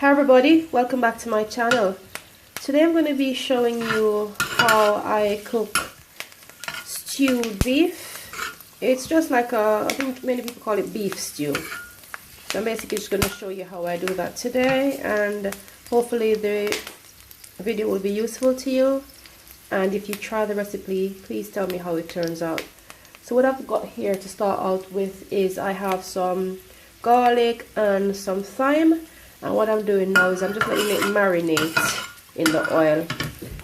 Hi everybody, welcome back to my channel. Today I'm going to be showing you how I cook stewed beef. It's just like I think many people call it beef stew. So I'm basically just going to show you how I do that today, and hopefully the video will be useful to you. And if you try the recipe, please tell me how it turns out. So what I've got here to start out with is I have some garlic and some thyme. And what I'm doing now is I'm just letting it marinate in the oil.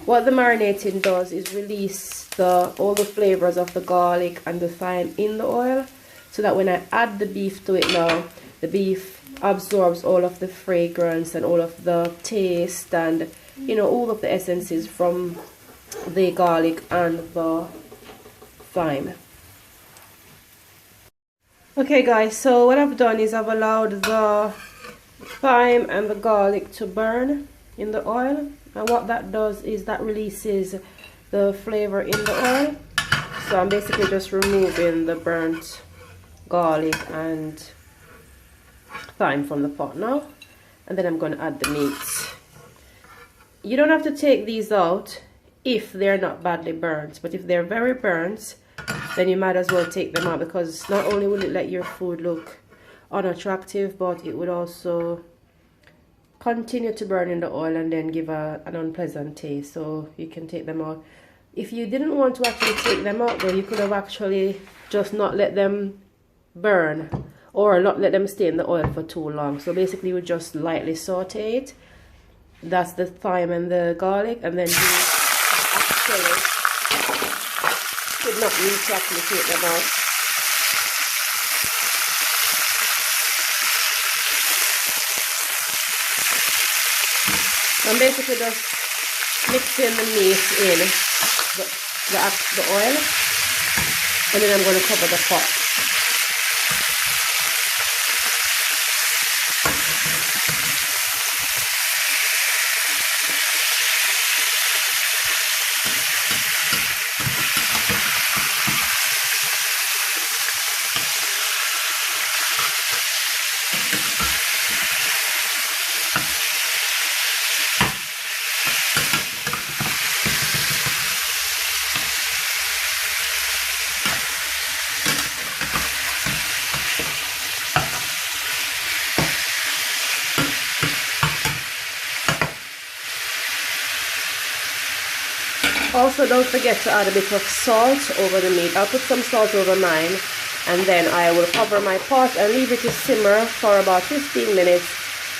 What the marinating does is release all the flavors of the garlic and the thyme in the oil, so that when I add the beef to it now, the beef absorbs all of the fragrance and all of the taste and all of the essences from the garlic and the thyme. Okay guys, so what I've done is I've allowed the thyme and the garlic to burn in the oil, and what that does is that releases the flavor in the oil. So I'm basically just removing the burnt garlic and thyme from the pot now, and then I'm going to add the meats. You don't have to take these out if they're not badly burnt, but if they're very burnt, then you might as well take them out, because not only will it let your food look unattractive, but it would also continue to burn in the oil and then give an unpleasant taste. So you can take them out. If you didn't want to actually take them out though, you could have actually just not let them burn or not let them stay in the oil for too long. So basically you would just lightly saute it. That's the thyme and the garlic, and then you actually should not need to actually take them out. I'm basically just mixing the meat in the oil, and then I'm going to cover the pot. Also, don't forget to add a bit of salt over the meat. I'll put some salt over mine, and then I will cover my pot and leave it to simmer for about 15 minutes.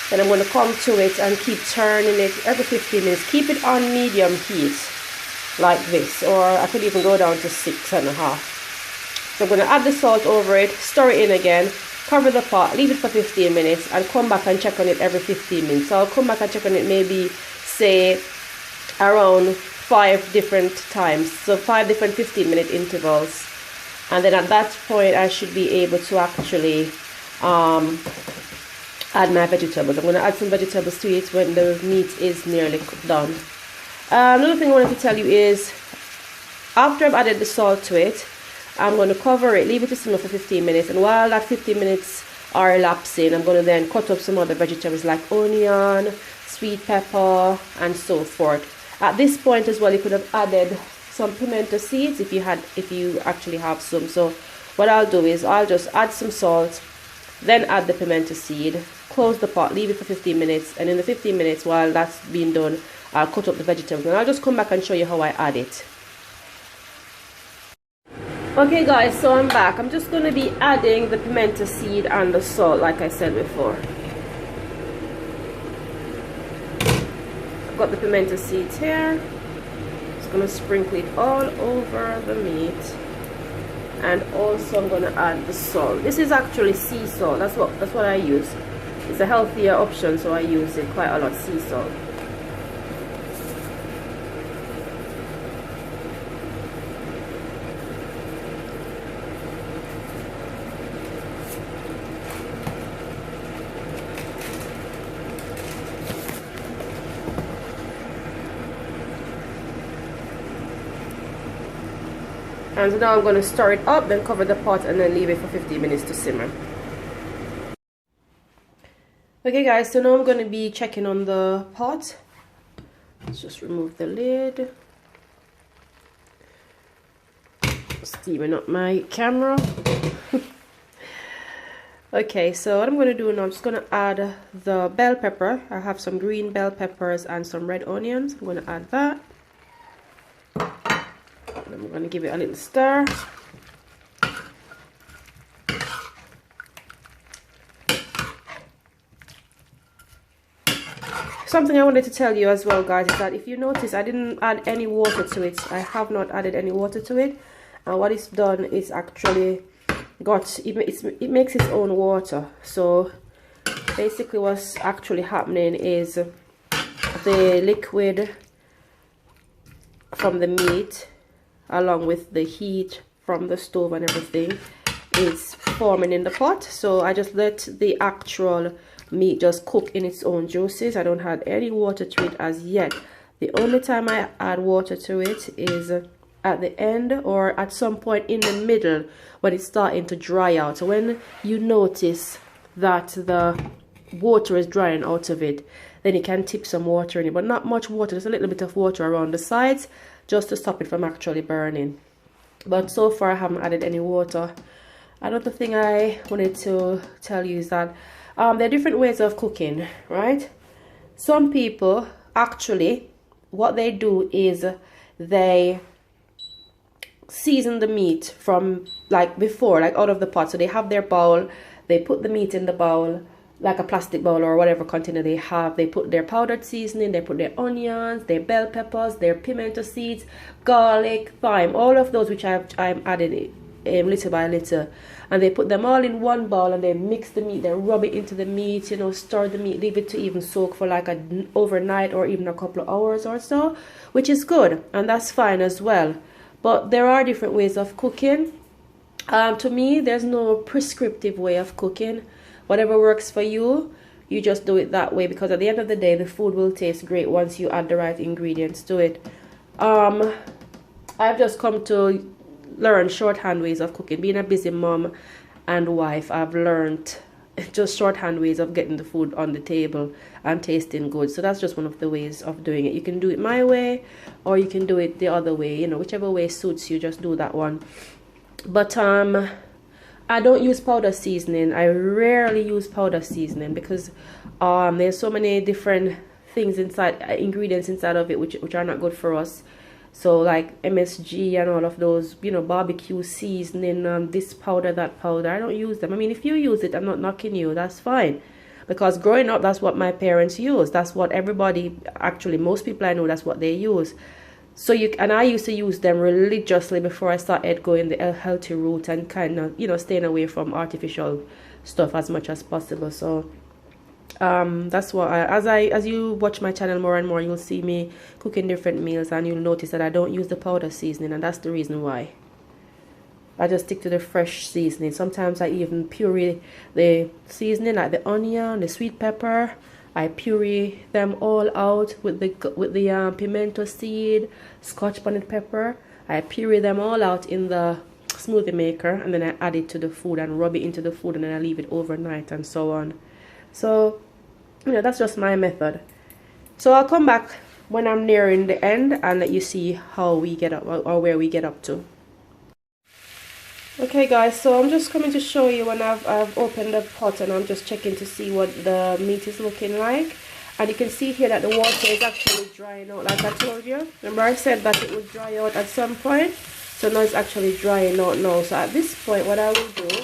Then I'm going to come to it and keep turning it every 15 minutes. Keep it on medium heat, like this, or I could even go down to 6.5. So I'm going to add the salt over it, stir it in again, cover the pot, leave it for 15 minutes, and come back and check on it every 15 minutes. So I'll come back and check on it maybe, say, around 5 different times, so 5 different 15-minute intervals, and then at that point I should be able to actually add my vegetables. I'm going to add some vegetables to it when the meat is nearly done. Another thing I wanted to tell you is, after I've added the salt to it, I'm going to cover it, leave it to simmer for 15 minutes, and while that 15 minutes are elapsing, I'm going to then cut up some other vegetables like onion, sweet pepper, and so forth. At this point as well, you could have added some pimento seeds if you actually have some. So what I'll do is I'll just add some salt, then add the pimento seed, close the pot, leave it for 15 minutes, and in the 15 minutes while that's being done, I'll cut up the vegetables, and I'll just come back and show you how I add it. Okay guys, so I'm back. I'm just going to be adding the pimento seed and the salt like I said before. Got the pimento seeds here. Just gonna sprinkle it all over the meat, and also I'm gonna add the salt. This is actually sea salt. That's what I use. It's a healthier option, so I use it quite a lot, sea salt. And so now I'm going to stir it up, then cover the pot, and then leave it for 15 minutes to simmer. Okay guys, so now I'm going to be checking on the pot. Let's just remove the lid. Steaming up my camera. Okay, so what I'm going to do now, I'm just going to add the bell pepper. I have some green bell peppers and some red onions. I'm going to add that. And I'm going to give it a little stir. Something I wanted to tell you as well, guys, is that if you notice, I didn't add any water to it. I have not added any water to it. And what it's done is actually it makes its own water. So basically what's actually happening is the liquid from the meat along with the heat from the stove and everything is forming in the pot. So I just let the actual meat just cook in its own juices. I don't add any water to it as yet. The only time I add water to it is at the end or at some point in the middle when it's starting to dry out. So when you notice that the water is drying out of it, then you can tip some water in it, but not much water, just a little bit of water around the sides just to stop it from actually burning. But so far I haven't added any water. Another thing I wanted to tell you is that there are different ways of cooking, right? Some people actually, what they do is they season the meat from like before, like out of the pot. So they have their bowl, they put the meat in the bowl, like a plastic bowl or whatever container they have. They put their powdered seasoning, they put their onions, their bell peppers, their pimento seeds, garlic, thyme, all of those which I'm adding little by little, and they put them all in one bowl and they mix the meat, they rub it into the meat, you know, stir the meat, leave it to even soak for like an overnight or even a couple of hours or so, which is good, and that's fine as well. But there are different ways of cooking. To me, there's no prescriptive way of cooking. Whatever works for you, you just do it that way, because at the end of the day, the food will taste great once you add the right ingredients to it. I've just come to learn shorthand ways of cooking. Being a busy mom and wife, I've learned just shorthand ways of getting the food on the table and tasting good. So that's just one of the ways of doing it. You can do it my way or you can do it the other way, you know, whichever way suits you, just do that one. But I don't use powder seasoning. I rarely use powder seasoning because there's so many different things inside, ingredients inside of it which are not good for us. So like MSG and all of those, you know, barbecue seasoning, this powder, that powder, I don't use them. I mean, if you use it, I'm not knocking you, that's fine. Because growing up, that's what my parents used. That's what everybody, actually, most people I know, that's what they use. So and I used to use them religiously before I started going the healthy route and kind of, you know, staying away from artificial stuff as much as possible. So that's what as you watch my channel more and more, you'll see me cooking different meals and you'll notice that I don't use the powder seasoning, and that's the reason why. I just stick to the fresh seasoning. Sometimes I even puree the seasoning, like the onion, the sweet pepper. I puree them all out with the pimento seed, scotch bonnet pepper. I puree them all out in the smoothie maker, and then I add it to the food and rub it into the food, and then I leave it overnight and so on. So, you know, that's just my method. So I'll come back when I'm nearing the end and let you see how we get up, or where we get up to. Okay guys, so I'm just coming to show you when I've opened the pot, and I'm just checking to see what the meat is looking like. And you can see here that the water is actually drying out, like I told you. Remember I said that it would dry out at some point? So now it's actually drying out now. So at this point, what I will do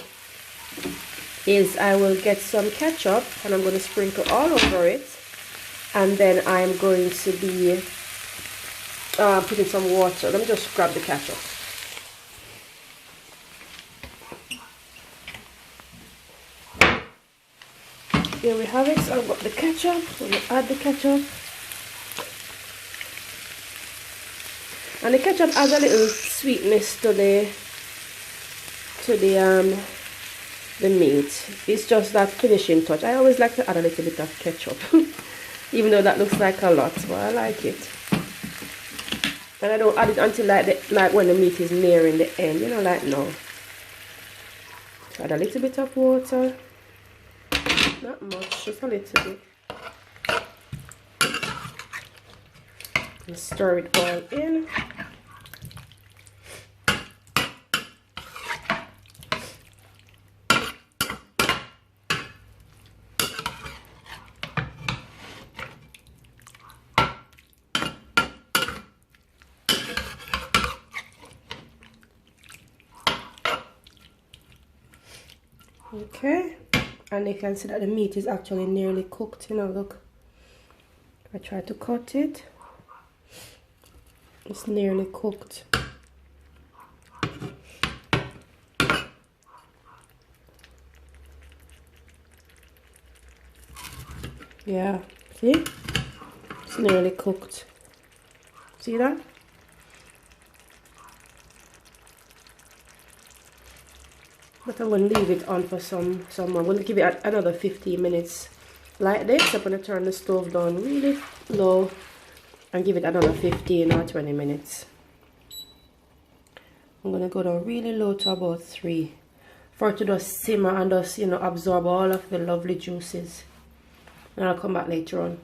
is I will get some ketchup and I'm going to sprinkle all over it, and then I'm going to be putting some water. Let me just grab the ketchup. Here we have it. So I've got the ketchup. So we'll add the ketchup, and the ketchup adds a little sweetness to the meat. It's just that finishing touch. I always like to add a little bit of ketchup even though that looks like a lot, but I like it. And I don't add it until like when the meat is nearing the end, you know, like now. So add a little bit of water. Not much, just a little bit. And stir it all in. Okay, and you can see that the meat is actually nearly cooked, you know, look. I try to cut it. It's nearly cooked. Yeah, see? It's nearly cooked. See that? But I'm going to leave it on for some more. I'm going to give it another 15 minutes like this. I'm going to turn the stove down really low and give it another 15 or 20 minutes. I'm going to go down really low to about 3 for it to just simmer and just, you know, absorb all of the lovely juices. And I'll come back later on.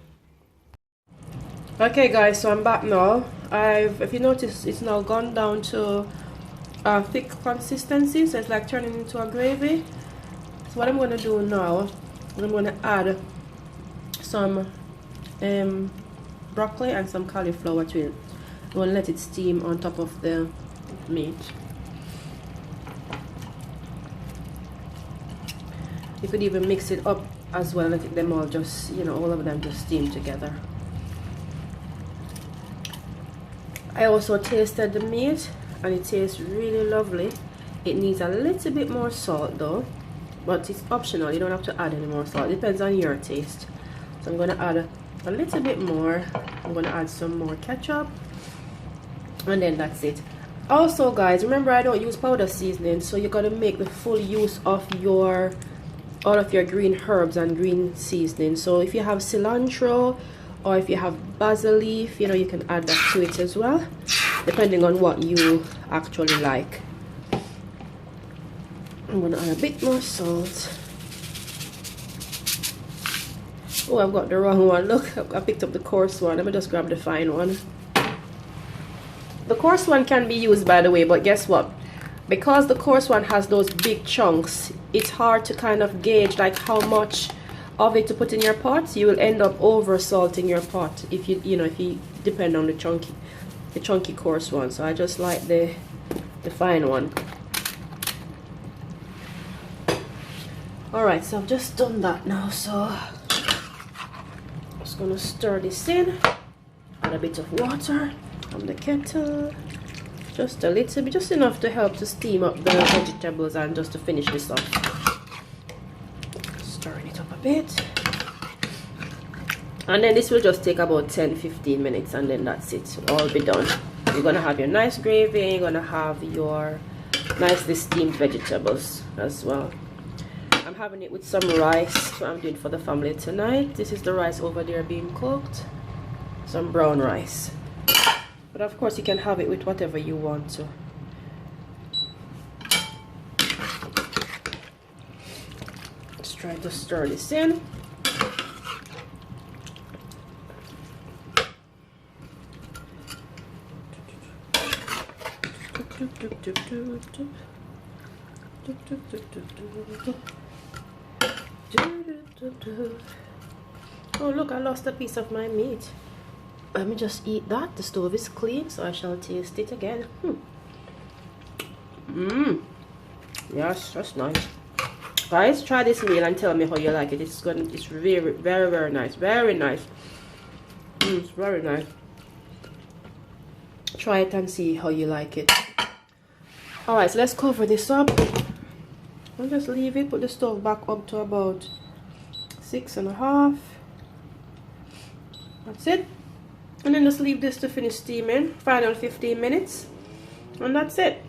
Okay guys, so I'm back now. If you notice, it's now gone down to a thick consistency, so it's like turning into a gravy. So what I'm going to do now, I'm going to add some broccoli and some cauliflower to it. I'm going to let it steam on top of the meat. You could even mix it up as well, let them all just, you know, all of them just steam together. I also tasted the meat and it tastes really lovely. It needs a little bit more salt though, but it's optional. You don't have to add any more salt. It depends on your taste. So I'm going to add a little bit more. I'm going to add some more ketchup, and then that's it. Also guys, remember I don't use powder seasoning, so you got to make the full use of all of your green herbs and green seasoning. So if you have cilantro or if you have basil leaf, you know, you can add that to it as well, depending on what you actually like. I'm gonna add a bit more salt. Oh, I've got the wrong one. Look, I picked up the coarse one. Let me just grab the fine one. The coarse one can be used, by the way, but guess what? Because the coarse one has those big chunks, it's hard to kind of gauge like how much of it to put in your pot. You will end up over salting your pot if you depend on the chunky coarse one. So I just like the fine one. Alright, so I've just done that now, so I'm just gonna stir this in. Add a bit of water from the kettle, just a little bit, just enough to help to steam up the vegetables and just to finish this off. Stirring it up a bit, and then this will just take about 10-15 minutes, and then that's it. All be done. You're gonna have your nice gravy, you're gonna have your nicely steamed vegetables as well. I'm having it with some rice, what I'm doing for the family tonight. This is the rice over there being cooked, some brown rice. But of course you can have it with whatever you want to. Let's try to stir this in. Oh look, I lost a piece of my meat. Let me just eat that. The stove is clean, so I shall taste it again. Yes, that's nice. Guys, try this meal and tell me how you like it. It's very, very, very nice. Very nice. It's very nice. Try it and see how you like it. Alright, so let's cover this up. I'll just leave it, put the stove back up to about 6.5. That's it. And then just leave this to finish steaming, final 15 minutes, and that's it.